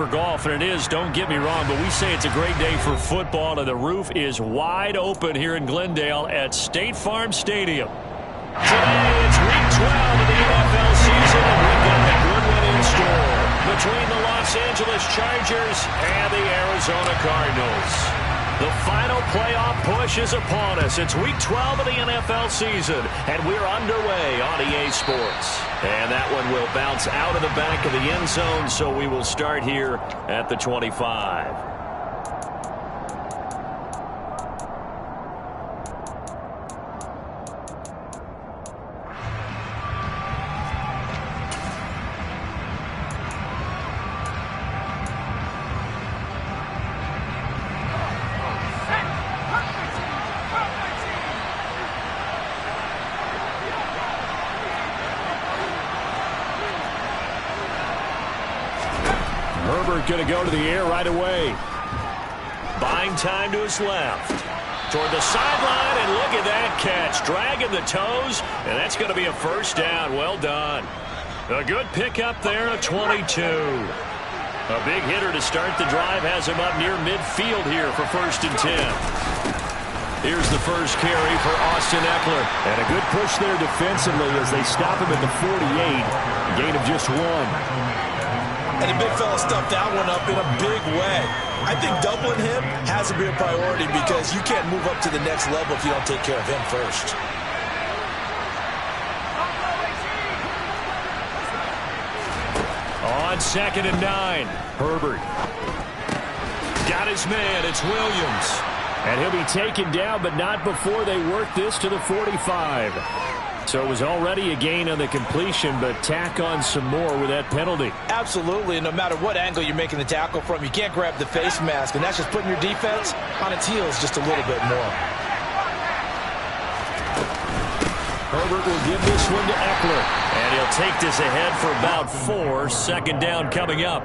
For golf, and it is, don't get me wrong, but we say it's a great day for football, and the roof is wide open here in Glendale at State Farm Stadium. Today it's week 12 of the NFL season, and we've got a good one in store between the Los Angeles Chargers and the Arizona Cardinals. The final playoff push is upon us. It's week 12 of the NFL season, and we're underway on EA Sports. And that one will bounce out of the back of the end zone, so we will start here at the 25. Going to go to the air right away. Buying time to his left. Toward the sideline, and look at that catch. Dragging the toes, and that's going to be a first down. Well done. A good pickup there at 22. A big hitter to start the drive has him up near midfield here for 1st and 10. Here's the first carry for Austin Eckler. And a good push there defensively as they stop him at the 48. Gain of just 1. And the big fella stuffed that one up in a big way. I think doubling him has to be a priority because you can't move up to the next level if you don't take care of him first. On 2nd and 9, Herbert. Got his man, it's Williams. And he'll be taken down, but not before they work this to the 45. So it was already a gain on the completion, but tack on some more with that penalty. Absolutely, and no matter what angle you're making the tackle from, you can't grab the face mask, and that's just putting your defense on its heels just a little bit more. Herbert will give this one to Eckler, and he'll take this ahead for about 4. 2nd down coming up.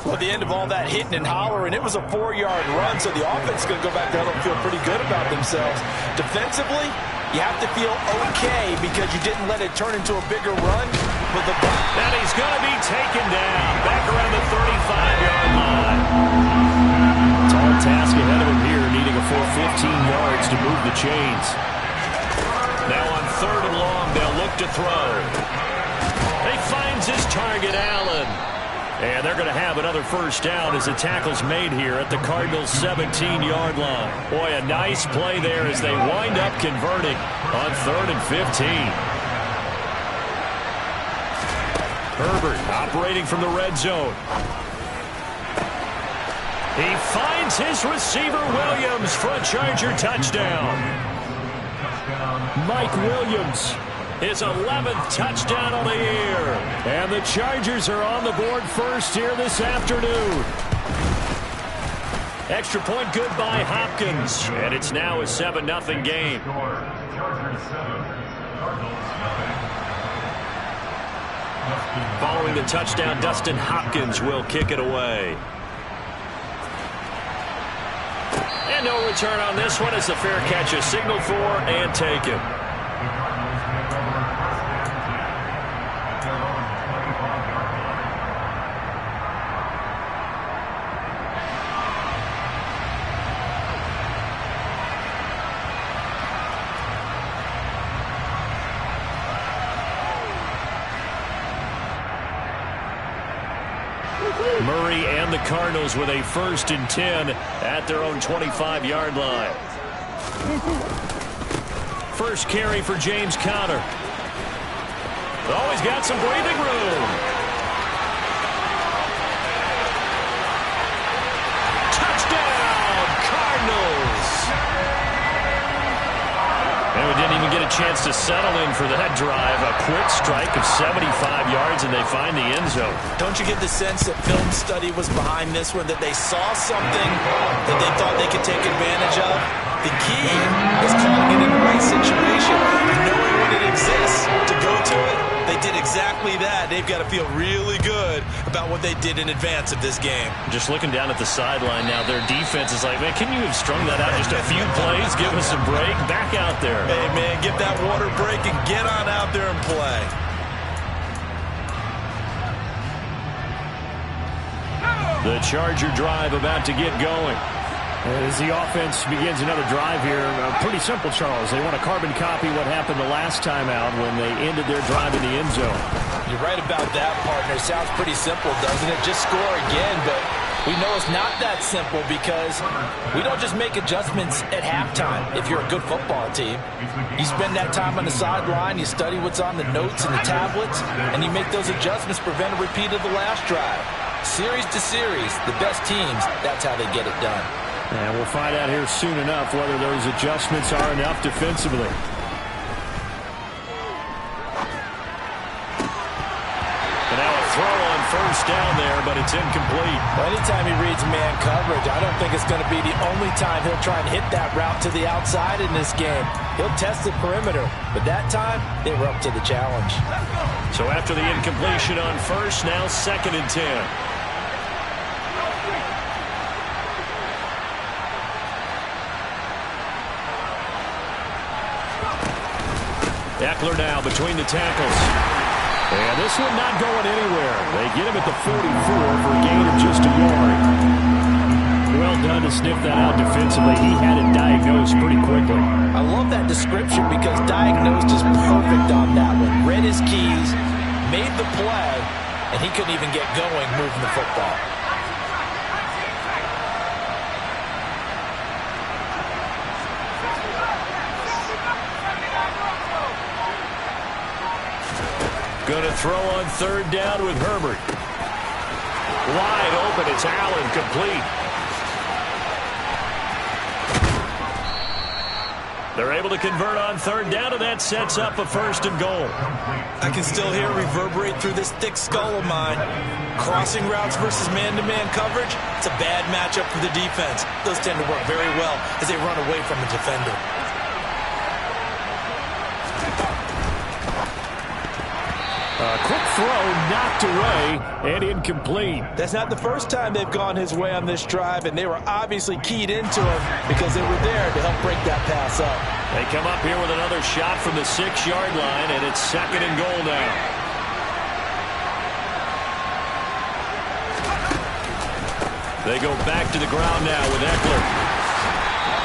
Well, at the end of all that hitting and hollering, it was a 4-yard run, so the offense is going to go back there and feel pretty good about themselves. Defensively, you have to feel okay because you didn't let it turn into a bigger run. But and he's going to be taken down back around the 35-yard line. Tall task ahead of him here, needing a full 15 yards to move the chains. Now on 3rd and long, they'll look to throw. He finds his target, Allen. And they're going to have another first down as the tackle's made here at the Cardinals' 17-yard line. Boy, a nice play there as they wind up converting on 3rd and 15. Herbert operating from the red zone. He finds his receiver, Williams, for a Charger touchdown. Mike Williams. His 11th touchdown on the year. And the Chargers are on the board first here this afternoon. Extra point good by Hopkins. And it's now a 7-0 game. Following the touchdown, Dustin Hopkins will kick it away. And no return on this one as the fair catch is signaled for and taken. Murray and the Cardinals with a 1st and 10 at their own 25-yard line. First carry for James Conner. Oh, he's got some breathing room. Touchdown, Cardinals. And we didn't even get a chance to settle in for that drive. A quick strike of 75 yards, and they find the end zone. Don't you get the sense that film study was behind this one, that they saw something that they thought they could take advantage of? The key is calling it in the right situation, knowing when it exists to go to it. They did exactly that. They've got to feel really good about what they did in advance of this game. Just looking down at the sideline now, their defense is like, man, can you have strung that out just a few plays? Give us a break. Back out there. Hey, man, give that water break and get on out there and play. The Charger drive about to get going. As the offense begins another drive here, pretty simple, Charles. They want to carbon copy what happened the last time out when they ended their drive in the end zone. You're right about that, partner. Sounds pretty simple, doesn't it? Just score again, but we know it's not that simple because we don't just make adjustments at halftime if you're a good football team. You spend that time on the sideline, you study what's on the notes and the tablets, and you make those adjustments, prevent a repeat of the last drive. Series to series, the best teams, that's how they get it done. And we'll find out here soon enough whether those adjustments are enough defensively. And now a throw on first down there, but it's incomplete. Well, anytime he reads man coverage, I don't think it's going to be the only time he'll try and hit that route to the outside in this game. He'll test the perimeter, but that time, they were up to the challenge. So after the incompletion on first, now 2nd and 10. Eckler now between the tackles. And this one not going anywhere. They get him at the 44 for a gain of just a yard. Well done to sniff that out defensively. He had it diagnosed pretty quickly. I love that description because diagnosed is perfect on that one. Read his keys, made the play, and he couldn't even get going moving the football. Going to throw on 3rd down with Herbert. Wide open. It's Allen, complete. They're able to convert on 3rd down, and that sets up a 1st and goal. I can still hear it reverberate through this thick skull of mine. Crossing routes versus man-to-man coverage, it's a bad matchup for the defense. Those tend to work very well as they run away from the defender. A quick throw knocked away and incomplete. That's not the first time they've gone his way on this drive, and they were obviously keyed into him because they were there to help break that pass up. They come up here with another shot from the 6-yard line, and it's 2nd and goal now. They go back to the ground now with Eckler.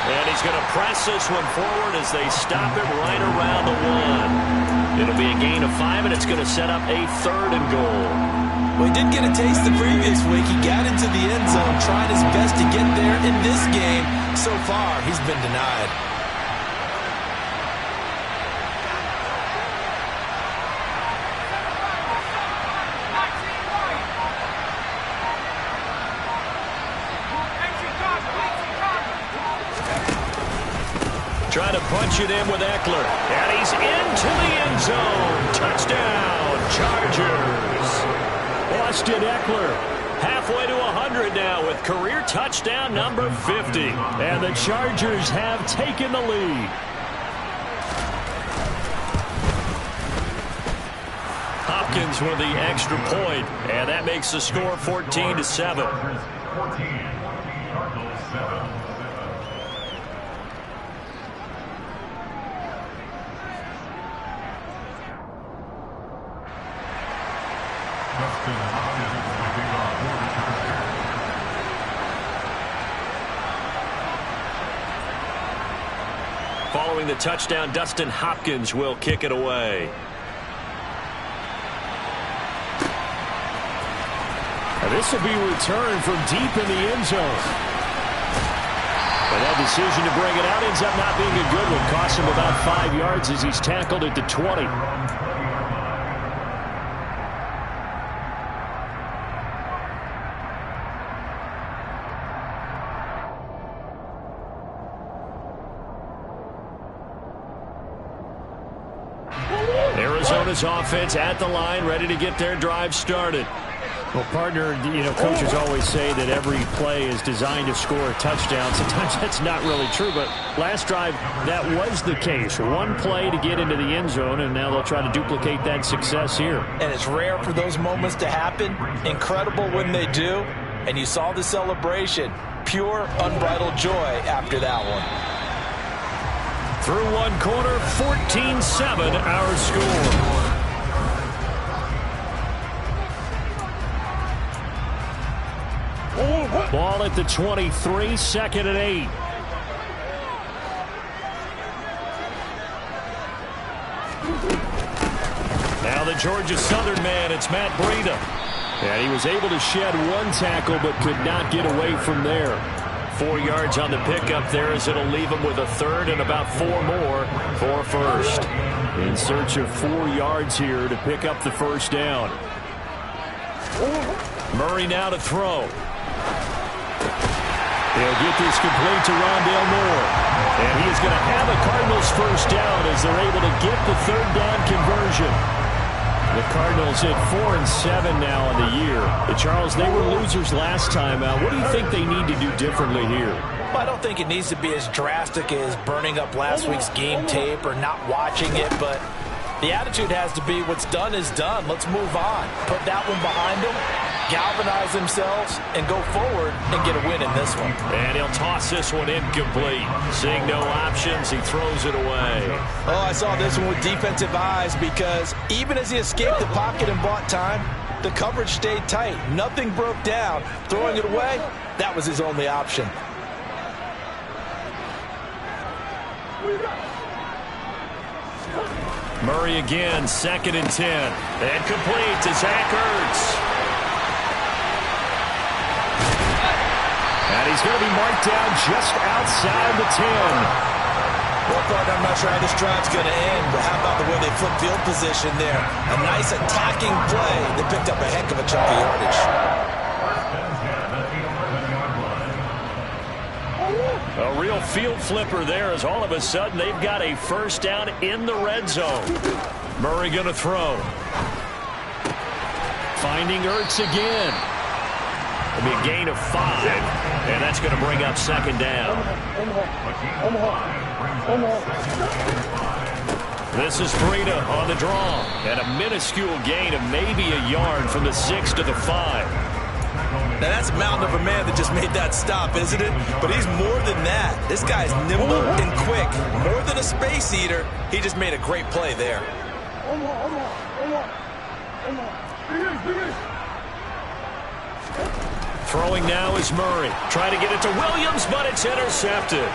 And he's going to press this one forward as they stop it right around the 1. It'll be a gain of 5, and it's going to set up a 3rd and goal. Well, he did get a taste the previous week. He got into the end zone, trying his best to get there in this game. So far, he's been denied. Trying to punch it in with Eckler. And he's into the end zone. Touchdown, Chargers. Austin Eckler halfway to 100 now with career touchdown number 50. And the Chargers have taken the lead. Hopkins with the extra point, and that makes the score 14-7. Following the touchdown, Dustin Hopkins will kick it away. Now this will be returned from deep in the end zone. But that decision to bring it out ends up not being a good one. Costs him about 5 yards as he's tackled at the 20. Arizona's offense at the line, ready to get their drive started. Well, partner, coaches always say that every play is designed to score a touchdown. Sometimes that's not really true, but last drive, that was the case. One play to get into the end zone, and now they'll try to duplicate that success here. And it's rare for those moments to happen. Incredible when they do. And you saw the celebration. Pure, unbridled joy after that one. Through one quarter, 14-7 our score. Ball at the 23, 2nd and 8. Now the Georgia Southern man, it's Matt Breida. And he was able to shed one tackle but could not get away from there. 4 yards on the pickup there as it'll leave him with a third and about 4 more for first. In search of 4 yards here to pick up the first down. Murray now to throw. He'll get this complete to Rondale Moore. And he is going to have a Cardinals first down as they're able to get the third down conversion. The Cardinals at 4-7 now on the year. Charles, they were losers last time out. What do you think they need to do differently here? Well, I don't think it needs to be as drastic as burning up last week's game tape or not watching it, but the attitude has to be what's done is done. Let's move on. Put that one behind them, galvanize themselves, and go forward and get a win in this one. And he'll toss this one incomplete. Seeing no options, he throws it away. Oh, I saw this one with defensive eyes because even as he escaped the pocket and bought time, the coverage stayed tight. Nothing broke down. Throwing it away, that was his only option. Murray again, 2nd and 10. And complete to Zach Ertz. And he's going to be marked down just outside the 10. Well, partner, I'm not sure how this drive's going to end, but how about the way they flip field position there? A nice attacking play that picked up a heck of a chunk of yardage. A real field flipper there as all of a sudden they've got a first down in the red zone. Murray going to throw. Finding Ertz again. It'll be a gain of 5, and that's going to bring up 2nd down. This is Breida on the draw, and a minuscule gain of maybe a yard from the 6 to the 5. Now, that's a mountain of a man that just made that stop, isn't it? But he's more than that. This guy's nimble and quick. More than a space eater, he just made a great play there. Throwing now is Murray. Trying to get it to Williams, but it's intercepted.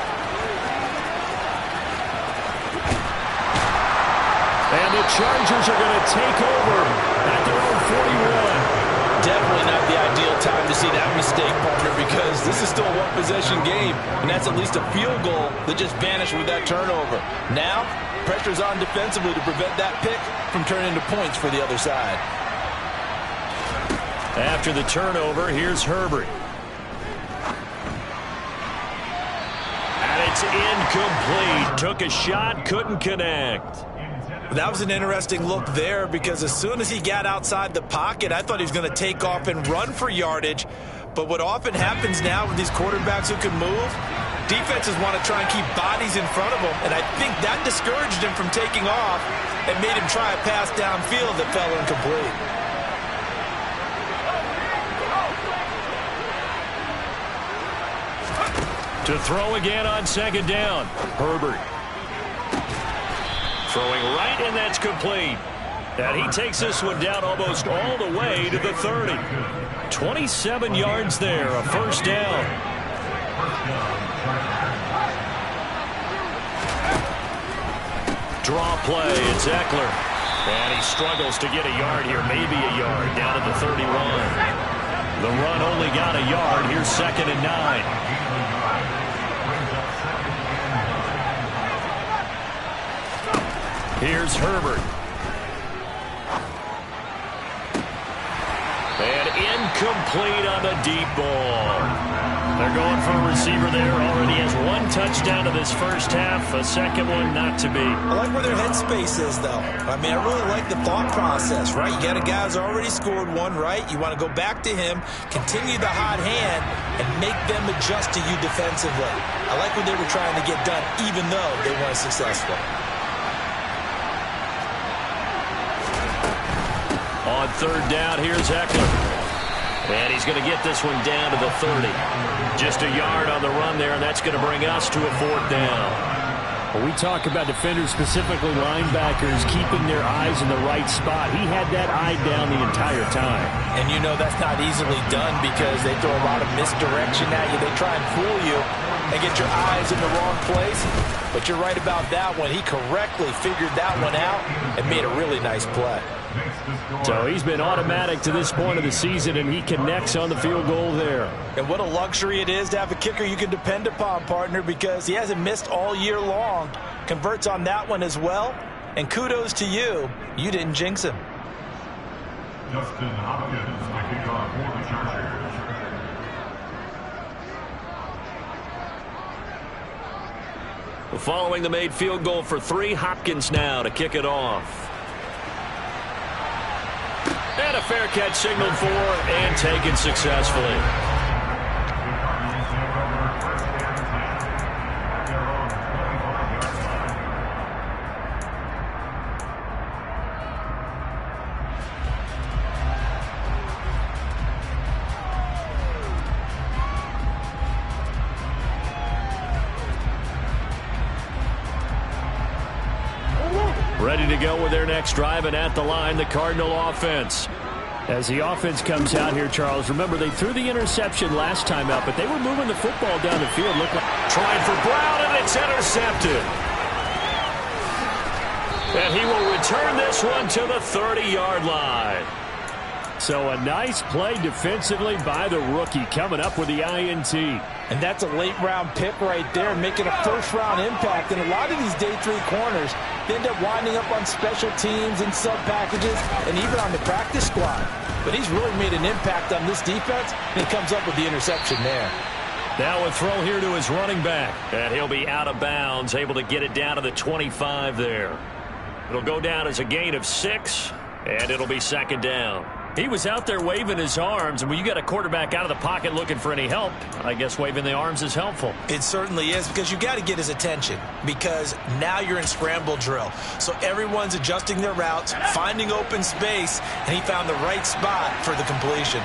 And the Chargers are going to take over at their own 41. Definitely not the ideal time to see that mistake, partner, because this is still a one-possession game, and that's at least a field goal that just vanished with that turnover. Now, pressure's on defensively to prevent that pick from turning into points for the other side. After the turnover, here's Herbert. And it's incomplete. Took a shot, couldn't connect. That was an interesting look there because as soon as he got outside the pocket, I thought he was going to take off and run for yardage. But what often happens now with these quarterbacks who can move, defenses want to try and keep bodies in front of them. And I think that discouraged him from taking off and made him try a pass downfield that fell incomplete. To throw again on 2nd down. Herbert. Throwing right, and that's complete. And he takes this one down almost all the way to the 30. 27 yards there, a first down. Draw play, it's Eckler. And he struggles to get a yard here, maybe a yard, down to the 31. The run only got a yard. Here's 2nd and 9. Here's Herbert. And incomplete on the deep ball. They're going for a receiver there. Already has 1 touchdown to this first half. A second one not to be. I like where their headspace is, though. I mean, I really like the thought process, right? You got a guy who's already scored 1, right? You want to go back to him, continue the hot hand, and make them adjust to you defensively. I like what they were trying to get done, even though they weren't successful. On 3rd down, here's Eckler. And he's going to get this one down to the 30. Just a yard on the run there, and that's going to bring us to a 4th down. When we talk about defenders, specifically linebackers, keeping their eyes in the right spot, he had that eye down the entire time. And you know that's not easily done because they throw a lot of misdirection at you. They try and fool you and get your eyes in the wrong place. But you're right about that one. He correctly figured that one out and made a really nice play. So he's been automatic to this point of the season, and he connects on the field goal there. And what a luxury it is to have a kicker you can depend upon, partner, because he hasn't missed all year long. Converts on that one as well. And kudos to you. You didn't jinx him. Justin Hopkins kicking off for the Chargers. Following the made field goal for 3, Hopkins now to kick it off. And a fair catch signaled for and taken successfully. Ready to go with their next drive, and at the line, the Cardinal offense. As the offense comes out here, Charles, remember they threw the interception last time out, but they were moving the football down the field. Looked like trying for Brown, and it's intercepted. And he will return this one to the 30-yard line. So a nice play defensively by the rookie, coming up with the INT. And that's a late-round pick right there, making a first-round impact. And a lot of these day 3 corners, they end up winding up on special teams and sub-packages and even on the practice squad. But he's really made an impact on this defense, and he comes up with the interception there. Now a throw here to his running back. And he'll be out of bounds, able to get it down to the 25 there. It'll go down as a gain of 6, and it'll be second down. He was out there waving his arms, and when you got a quarterback out of the pocket looking for any help, I guess waving the arms is helpful. It certainly is, because you got to get his attention, because now you're in scramble drill. So everyone's adjusting their routes, finding open space, and he found the right spot for the completion.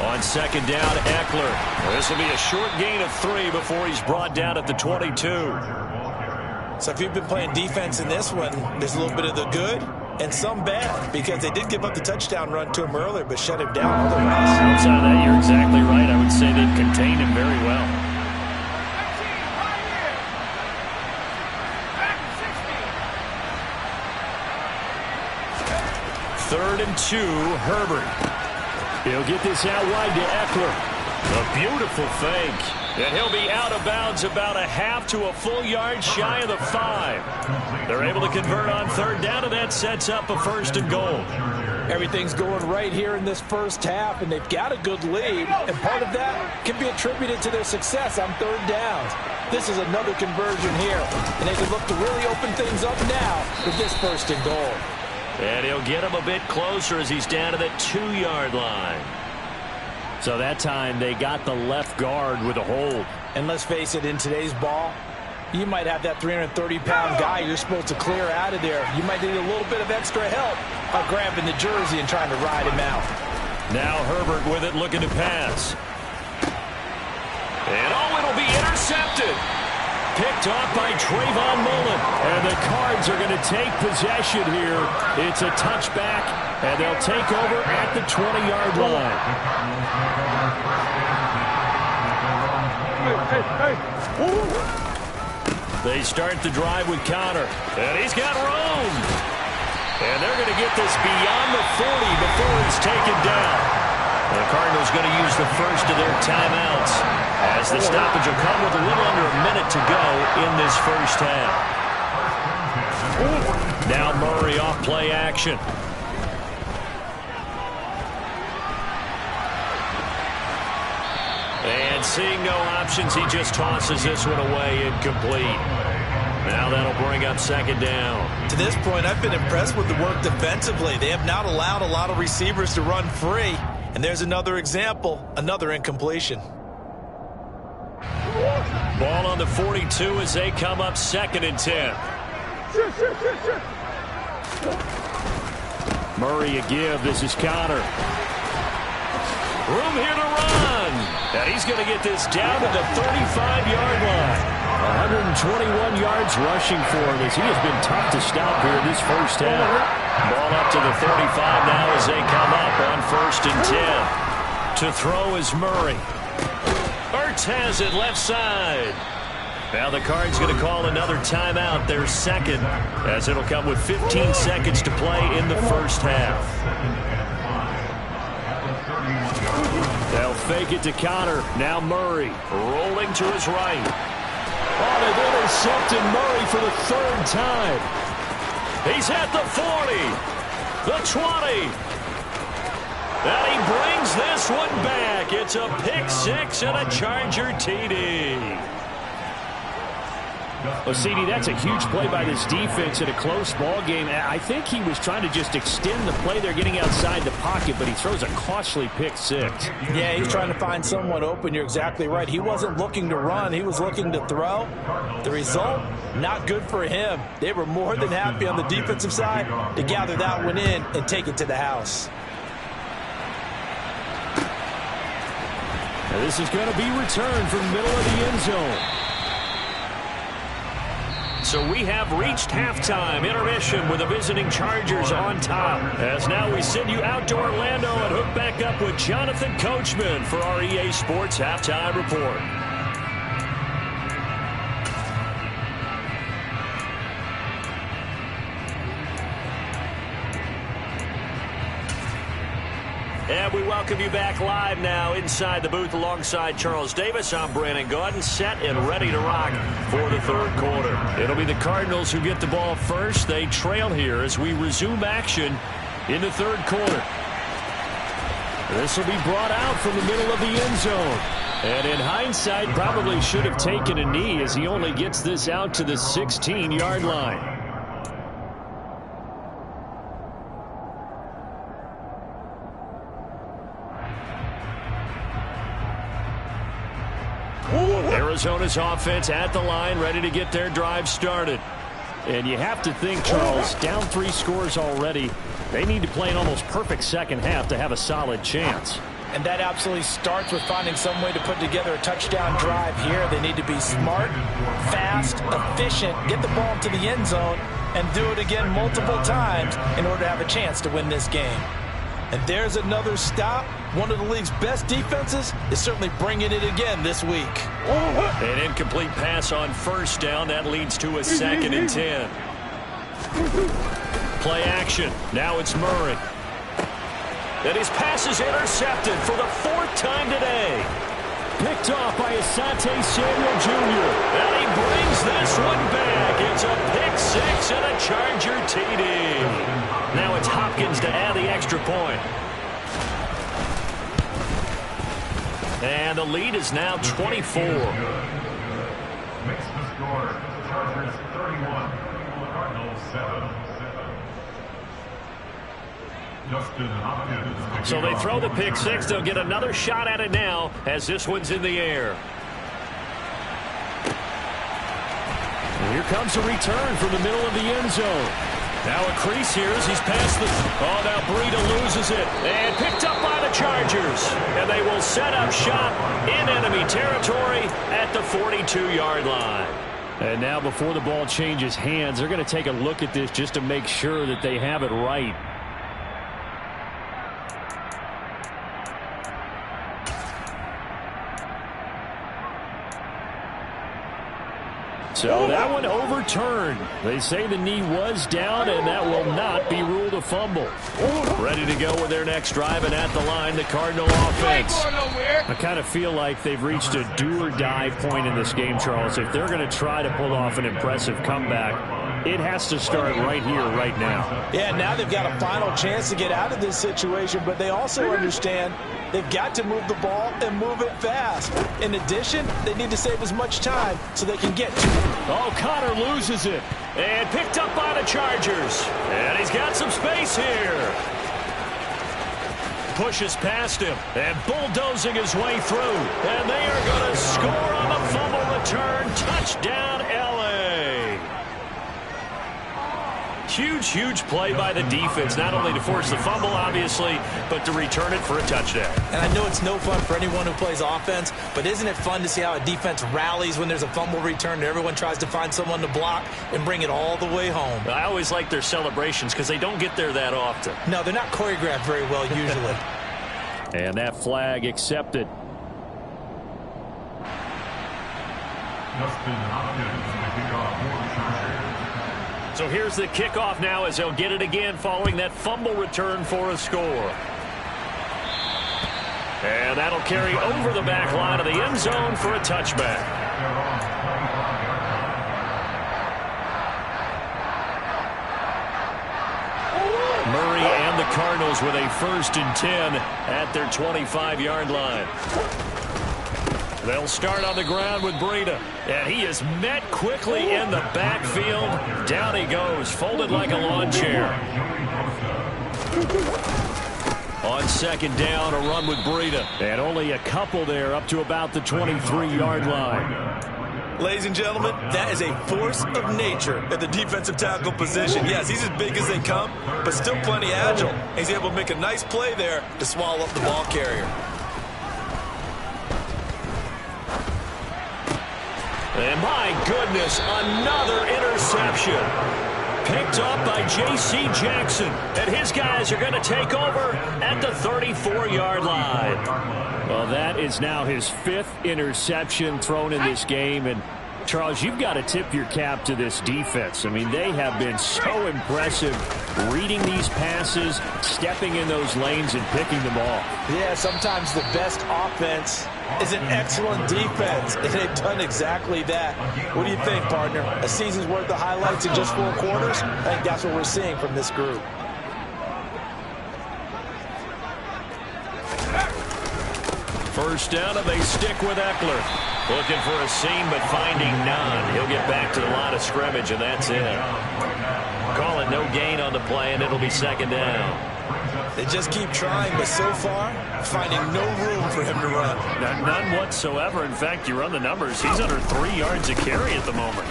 On second down, Eckler. This will be a short gain of 3 before he's brought down at the 22. So if you've been playing defense in this one, there's a little bit of the good and some bad, because they did give up the touchdown run to him earlier, but shut him down otherwise. Outside of that, you're exactly right. I would say they've contained him very well. Third and 2, Herbert. He'll get this out wide to Eckler. A beautiful fake. And he'll be out of bounds about a half to a full yard shy of the 5. They're able to convert on third down, and that sets up a first and goal. Everything's going right here in this first half, and they've got a good lead. And part of that can be attributed to their success on third downs. This is another conversion here, and they can look to really open things up now with this first and goal. And he'll get him a bit closer as he's down to the 2-yard line. So that time they got the left guard with a hold. And let's face it, in today's ball, you might have that 330-pound guy you're supposed to clear out of there. You might need a little bit of extra help by grabbing the jersey and trying to ride him out. Now Herbert with it, looking to pass. And it'll be intercepted. Picked off by Trayvon Mullen. And the Cards are going to take possession here. It's a touchback, and they'll take over at the 20-yard line. They start the drive with Connor. And he's got room. And they're going to get this beyond the 40 before it's taken down. The Cardinals going to use the first of their timeouts, as the stoppage will come with a little under a minute to go in this first half. Now Murray off play action. And seeing no options, he just tosses this one away, incomplete. Now that'll bring up second down. To this point, I've been impressed with the work defensively. They have not allowed a lot of receivers to run free. And there's another example, another incompletion. Ball on the 42 as they come up second and 10. Murray a give. This is Connor. Room here to run. And he's going to get this down to the 35-yard line. 121 yards rushing for him as he has been tough to stop here this first half. Ball up to the 35 now as they come up on 1st and 10. To throw is Murray. Ertz has it left side. Now the Cards going to call another timeout, their second, as it'll come with 15 seconds to play in the first half. They'll fake it to Connor. Now Murray Rolling to his right. Oh, they've intercepted Murray for the 3rd time. He's at the 40, the 20. And he brings this one back. It's a pick six and a Charger TD. Well, CD, that's a huge play by this defense in a close ball game. I think he was trying to just extend the play. They're getting outside the pocket, but he throws a costly pick six. Yeah, he's trying to find someone open. You're exactly right. He wasn't looking to run. He was looking to throw. The result, not good for him. They were more than happy on the defensive side to gather that one in and take it to the house. Now this is going to be returned from the middle of the end zone. So we have reached halftime intermission with the visiting Chargers on top. As now we send you out to Orlando and hook back up with Jonathan Coachman for our EA Sports Halftime Report. And we welcome you back live now inside the booth alongside Charles Davis. I'm Brandon Gaudin, set and ready to rock for the 3rd quarter. It'll be the Cardinals who get the ball first. They trail here as we resume action in the 3rd quarter. This will be brought out from the middle of the end zone. And in hindsight, probably should have taken a knee as he only gets this out to the 16-yard line. Arizona's offense at the line, ready to get their drive started. And you have to think, Charles, down 3 scores already. They need to play an almost perfect second half to have a solid chance. And that absolutely starts with finding some way to put together a touchdown drive here. They need to be smart, fast, efficient, get the ball to the end zone, and do it again multiple times in order to have a chance to win this game. And there's another stop. One of the league's best defenses is certainly bringing it again this week. An incomplete pass on 1st down. That leads to a 2nd and 10. Play action. Now it's Murray. And his pass is intercepted for the 4th time today. Picked off by Asante Samuel Jr. And he brings this one back. It's a pick six and a Charger TD. Now it's Hopkins to add the extra point. And the lead is now 24. Makes the score. Chargers 31, Cardinals 7. Justin Hopkins. So they throw the pick six. They'll get another shot at it now as this one's in the air. And here comes a return from the middle of the end zone. Now a crease here as he's past the... Oh, now Breida loses it. And picked up by the Chargers. And they will set up shop in enemy territory at the 42-yard line. And now before the ball changes hands, they're going to take a look at this just to make sure that they have it right. So that one overturned. They say the knee was down, and that will not be ruled a fumble. Ready to go with their next drive, and at the line, the Cardinal offense. I kind of feel like they've reached a do-or-die point in this game, Charles. If they're going to try to pull off an impressive comeback, it has to start right here, right now. Yeah, now they've got a final chance to get out of this situation, but they also understand they've got to move the ball and move it fast. In addition, they need to save as much time so they can get to it. Oh, Connor loses it. And picked up by the Chargers. And he's got some space here. Pushes past him and bulldozing his way through. And they are going to score on the fumble return. Touchdown, L.A. huge, huge play by the defense, not only to force the fumble, obviously, but to return it for a touchdown. And I know it's no fun for anyone who plays offense, but isn't it fun to see how a defense rallies when there's a fumble return and everyone tries to find someone to block and bring it all the way home? I always like their celebrations because they don't get there that often. No, they're not choreographed very well usually. And that flag accepted. Justin Hopkins, the kickoff for the Chargers. So here's the kickoff now as they'll get it again following that fumble return for a score. And that'll carry over the back line of the end zone for a touchback. Murray and the Cardinals with a 1st and 10 at their 25-yard line. They'll start on the ground with Breida. And he is met quickly in the backfield. Down he goes, folded like a lawn chair. On 2nd down, a run with Breida. And only a couple there up to about the 23-yard line. Ladies and gentlemen, that is a force of nature at the defensive tackle position. Yes, he's as big as they come, but still plenty agile. He's able to make a nice play there to swallow up the ball carrier. And my goodness, another interception. Picked up by J.C. Jackson. And his guys are going to take over at the 34-yard line. Well, that is now his 5th interception thrown in this game. And, Charles, you've got to tip your cap to this defense. I mean, they have been so impressive reading these passes, stepping in those lanes, and picking them off. Yeah, sometimes the best offense is an excellent defense, and they've done exactly that. What do you think, partner? A season's worth of highlights in just 4 quarters? I think that's what we're seeing from this group. First down, and they stick with Eckler. Looking for a seam, but finding none. He'll get back to the line of scrimmage, and that's it. Call it no gain on the play, and it'll be 2nd down. They just keep trying, but so far, finding no room for him to run. None whatsoever. In fact, you run the numbers. He's under 3 yards a carry at the moment.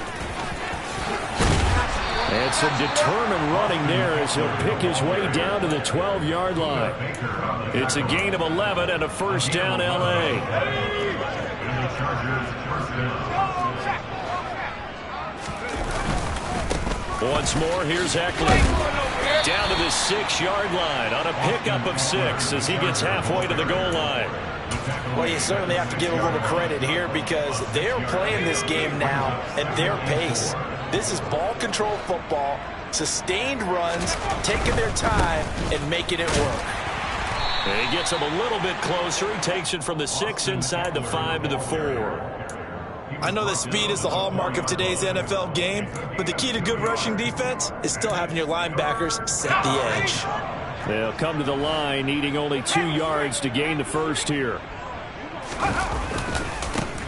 And some determined running there as he'll pick his way down to the 12-yard line. It's a gain of 11 and a 1st down, L.A. Once more, here's Eckler. Down to the 6-yard line on a pickup of 6 as he gets halfway to the goal line. Well, you certainly have to give a little credit here because they're playing this game now at their pace. This is ball control football, sustained runs, taking their time and making it work. And he gets him a little bit closer. He takes it from the 6 inside the 5 to the 4. I know that speed is the hallmark of today's NFL game, but the key to good rushing defense is still having your linebackers set the edge. They'll come to the line, needing only 2 yards to gain the 1st here.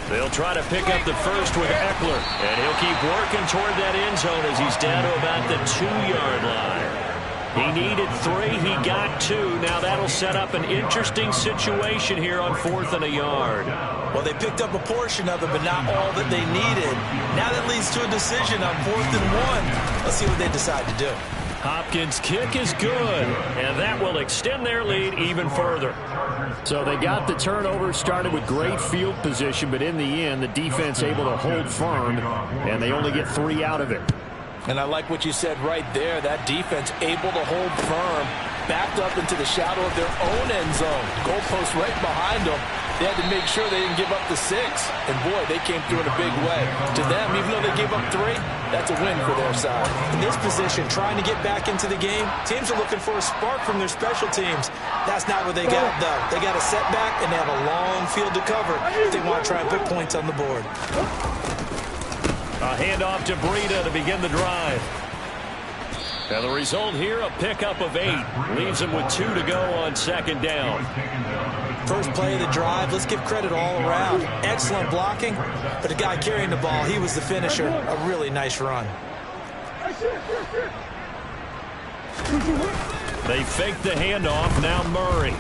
They'll try to pick up the 1st with Eckler, and he'll keep working toward that end zone as he's down to about the 2-yard line. He needed 3, he got 2. Now that'll set up an interesting situation here on 4th and a yard. Well, they picked up a portion of it, but not all that they needed. Now that leads to a decision on 4th and 1. Let's see what they decide to do. Hopkins' kick is good, and that will extend their lead even further. So they got the turnover, started with great field position, but in the end, the defense able to hold firm, and they only get 3 out of it. And I like what you said right there. That defense able to hold firm, backed up into the shadow of their own end zone. Goalpost right behind them. They had to make sure they didn't give up the 6. And, boy, they came through in a big way. To them, even though they gave up 3, that's a win for their side. In this position, trying to get back into the game, teams are looking for a spark from their special teams. That's not what they got, though. They got a setback, and they have a long field to cover if they want to try and put points on the board. A handoff to Breida to begin the drive. And the result here, a pickup of 8. Leaves him with 2 to go on 2nd down. First play of the drive, let's give credit all around. Excellent blocking, but the guy carrying the ball, he was the finisher. A really nice run. They fake the handoff, now Murray.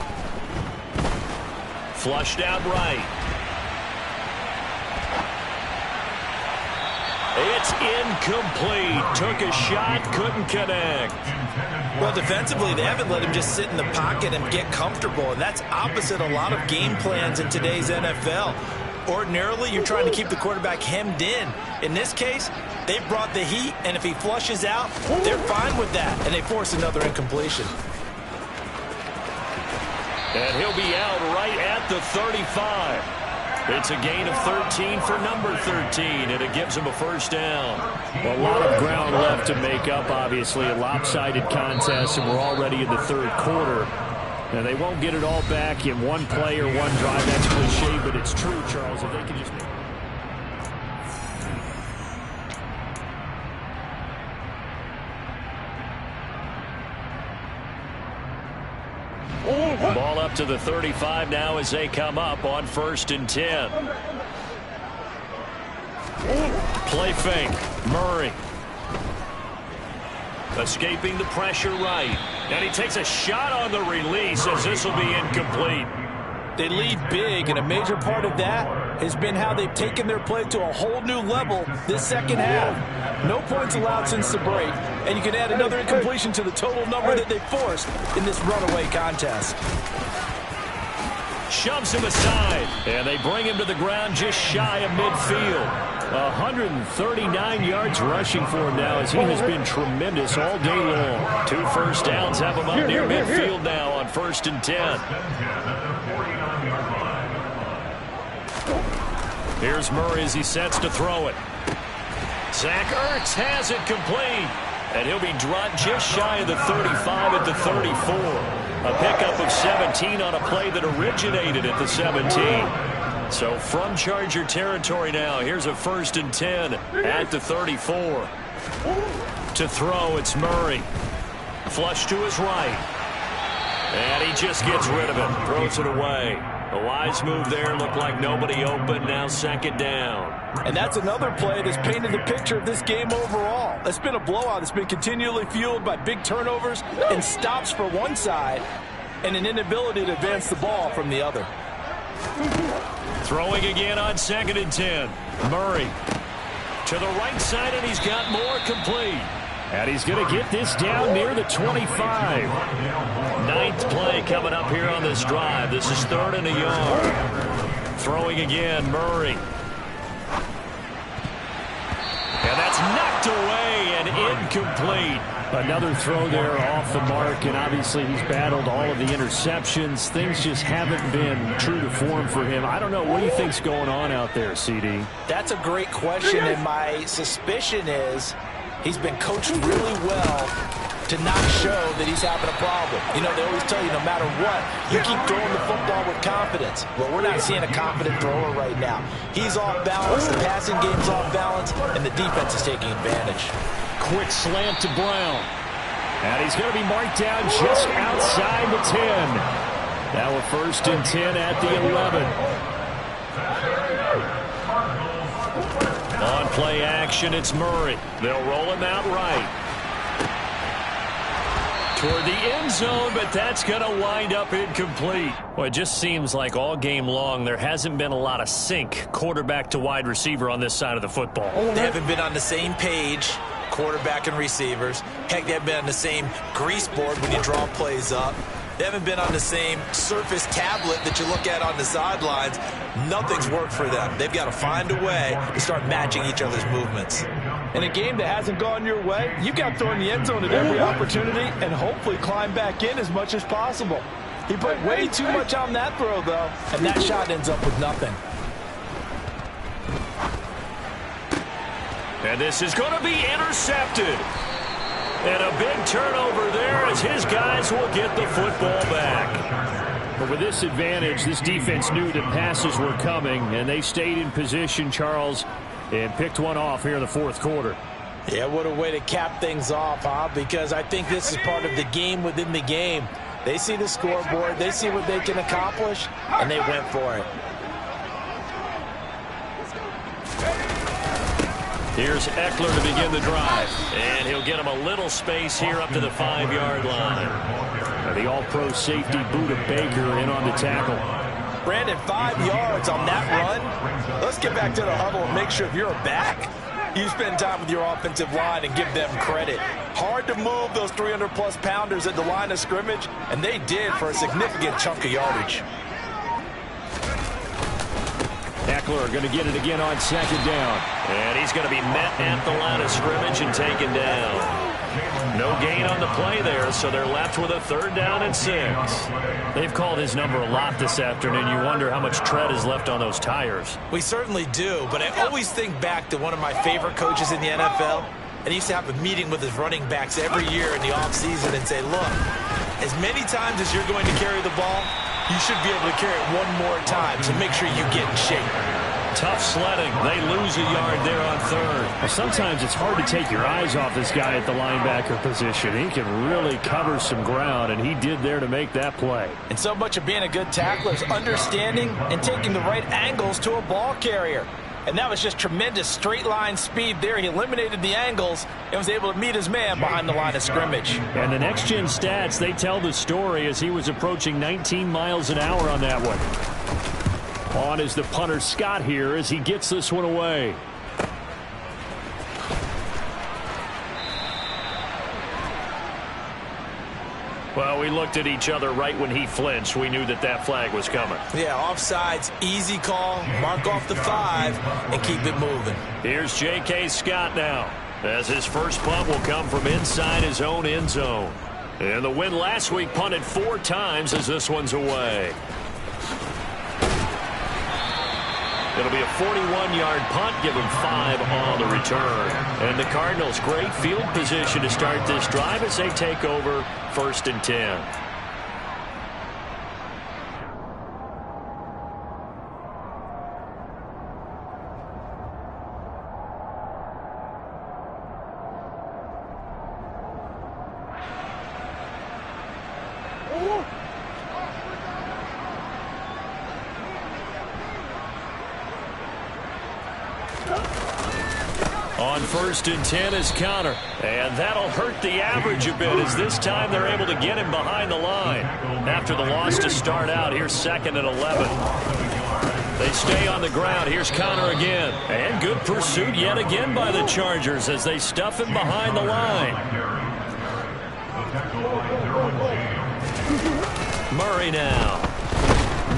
Flushed out right. It's incomplete. Took a shot, couldn't connect. Well, defensively, they haven't let him just sit in the pocket and get comfortable, and that's opposite a lot of game plans in today's NFL. Ordinarily, you're trying to keep the quarterback hemmed in. In this case, they brought the heat, and if he flushes out, they're fine with that, and they force another incompletion. And he'll be out right at the 35. It's a gain of 13 for number 13, and it gives him a first down. Well, a lot of ground left to make up, obviously. A lopsided contest, and we're already in the third quarter. And they won't get it all back in one play or one drive. That's cliche, but it's true, Charles. If they can just... Ball up to the 35 now as they come up on 1st and 10. Play fake. Murray. Escaping the pressure right. And he takes a shot on the release as this will be incomplete. They lead big, and a major part of that has been how they've taken their play to a whole new level this second half. No points allowed since the break, and you can add another incompletion to the total number that they forced in this runaway contest. Shoves him aside, and they bring him to the ground just shy of midfield. 139 yards rushing for him now as he has been tremendous all day long. 2 first downs have him up near midfield now on 1st and 10. Here's Murray as he sets to throw it. Zach Ertz has it complete. And he'll be dropped just shy of the 35 at the 34. A pickup of 17 on a play that originated at the 17. So from Charger territory now, here's a 1st and 10 at the 34. To throw, it's Murray. Flush to his right. And he just gets rid of it. Throws it away. A wise move there. Looked like nobody open. Now 2nd down. And that's another play that's painted the picture of this game overall. It's been a blowout. It's been continually fueled by big turnovers and stops for one side and an inability to advance the ball from the other. Throwing again on 2nd and 10. Murray to the right side, and he's got more complete. And he's going to get this down near the 25. 9th play coming up here on this drive. This is 3rd and a yard. Throwing again, Murray. And that's knocked away and incomplete. Another throw there off the mark, and obviously he's battled all of the interceptions. Things just haven't been true to form for him. I don't know. What do you think's going on out there, CD? That's a great question, and my suspicion is he's been coached really well to not show that he's having a problem. You know, they always tell you no matter what, you keep throwing the football with confidence. Well, we're not seeing a confident thrower right now. He's off balance, the passing game's off balance, and the defense is taking advantage. Quick slant to Brown. And he's going to be marked down just outside the 10. Now a 1st and 10 at the 11. On play action, it's Murray. They'll roll him out right. Toward the end zone, but that's going to wind up incomplete. Well, it just seems like all game long there hasn't been a lot of sync quarterback to wide receiver on this side of the football. They haven't been on the same page, quarterback and receivers. Heck, they haven't been on the same grease board when you draw plays up. They haven't been on the same surface tablet that you look at on the sidelines. Nothing's worked for them. They've got to find a way to start matching each other's movements. In a game that hasn't gone your way, you've got to throw in the end zone at every opportunity and hopefully climb back in as much as possible. He put way too much on that throw, though, and that shot ends up with nothing. And this is going to be intercepted. And a big turnover there as his guys will get the football back. But with this advantage, this defense knew that passes were coming, and they stayed in position, Charles, and picked one off here in the 4th quarter. Yeah, what a way to cap things off, huh? Because I think this is part of the game within the game. They see the scoreboard, they see what they can accomplish, and they went for it. Here's Eckler to begin the drive. And he'll get him a little space here up to the 5-yard line. The all-pro safety Buda Baker in on the tackle. Brandon, 5 yards on that run. Let's get back to the huddle and make sure if you're a back, you spend time with your offensive line and give them credit. Hard to move those 300-plus pounders at the line of scrimmage, and they did for a significant chunk of yardage. Eckler going to get it again on second down. And he's going to be met at the line of scrimmage and taken down. No gain on the play there, so they're left with a 3rd down and 6. They've called his number a lot this afternoon. You wonder how much tread is left on those tires. We certainly do, but I always think back to one of my favorite coaches in the NFL. And he used to have a meeting with his running backs every year in the offseason and say, look, as many times as you're going to carry the ball, you should be able to carry it one more time, so make sure you get in shape. Tough sledding. They lose a yard there on 3rd. Well, sometimes it's hard to take your eyes off this guy at the linebacker position. He can really cover some ground, and he did there to make that play. And so much of being a good tackler is understanding and taking the right angles to a ball carrier. And that was just tremendous straight-line speed there. He eliminated the angles and was able to meet his man behind the line of scrimmage. And the next-gen stats, they tell the story as he was approaching 19 miles an hour on that one. On is the punter Scott here as he gets this one away. Well, we looked at each other right when he flinched. We knew that that flag was coming. Yeah, offsides, easy call, mark off the 5, and keep it moving. Here's J.K. Scott now, as his first punt will come from inside his own end zone. And the win last week punted 4 times as this one's away. It'll be a 41-yard punt, give him 5 on the return. And the Cardinals, great field position to start this drive as they take over 1st and 10. On 1st and 10 is Connor. And that'll hurt the average a bit as this time they're able to get him behind the line. After the loss to start out, here's 2nd and 11. They stay on the ground. Here's Connor again. And good pursuit yet again by the Chargers as they stuff him behind the line. Murray now.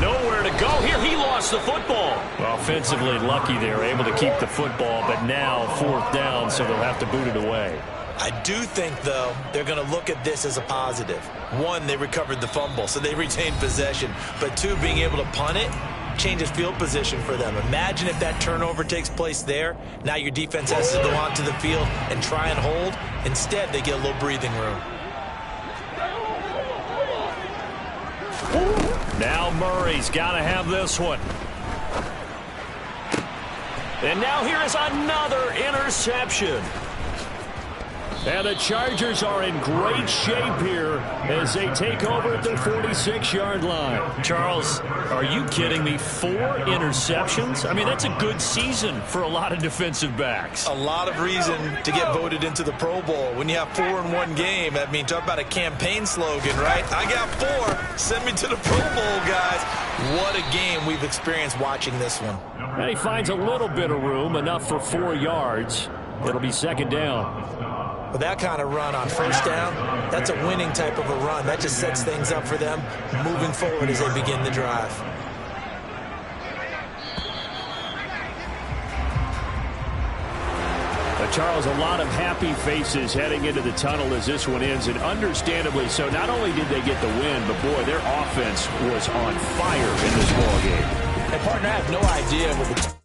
Nowhere to go here. He lost the football. Offensively lucky they're able to keep the football, but now 4th down, so they'll have to boot it away. I do think, though, they're going to look at this as a positive. 1, they recovered the fumble, so they retained possession. But 2, being able to punt it changes field position for them. Imagine if that turnover takes place there. Now your defense has to go onto the field and try and hold. Instead, they get a little breathing room. Now Murray's got to have this one. And now here is another interception. And the Chargers are in great shape here as they take over at their 46-yard line. Charles, are you kidding me? 4 interceptions? I mean, that's a good season for a lot of defensive backs. A lot of reason to get voted into the Pro Bowl. When you have 4 in one game, I mean, talk about a campaign slogan, right? I got 4. Send me to the Pro Bowl, guys. What a game we've experienced watching this one. And he finds a little bit of room, enough for 4 yards. It'll be 2nd down. With that kind of run on 1st down, that's a winning type of a run. That just sets things up for them moving forward as they begin the drive. Charles, a lot of happy faces heading into the tunnel as this one ends, and understandably so. Not only did they get the win, but boy, their offense was on fire in this ball game. And partner, I have no idea what the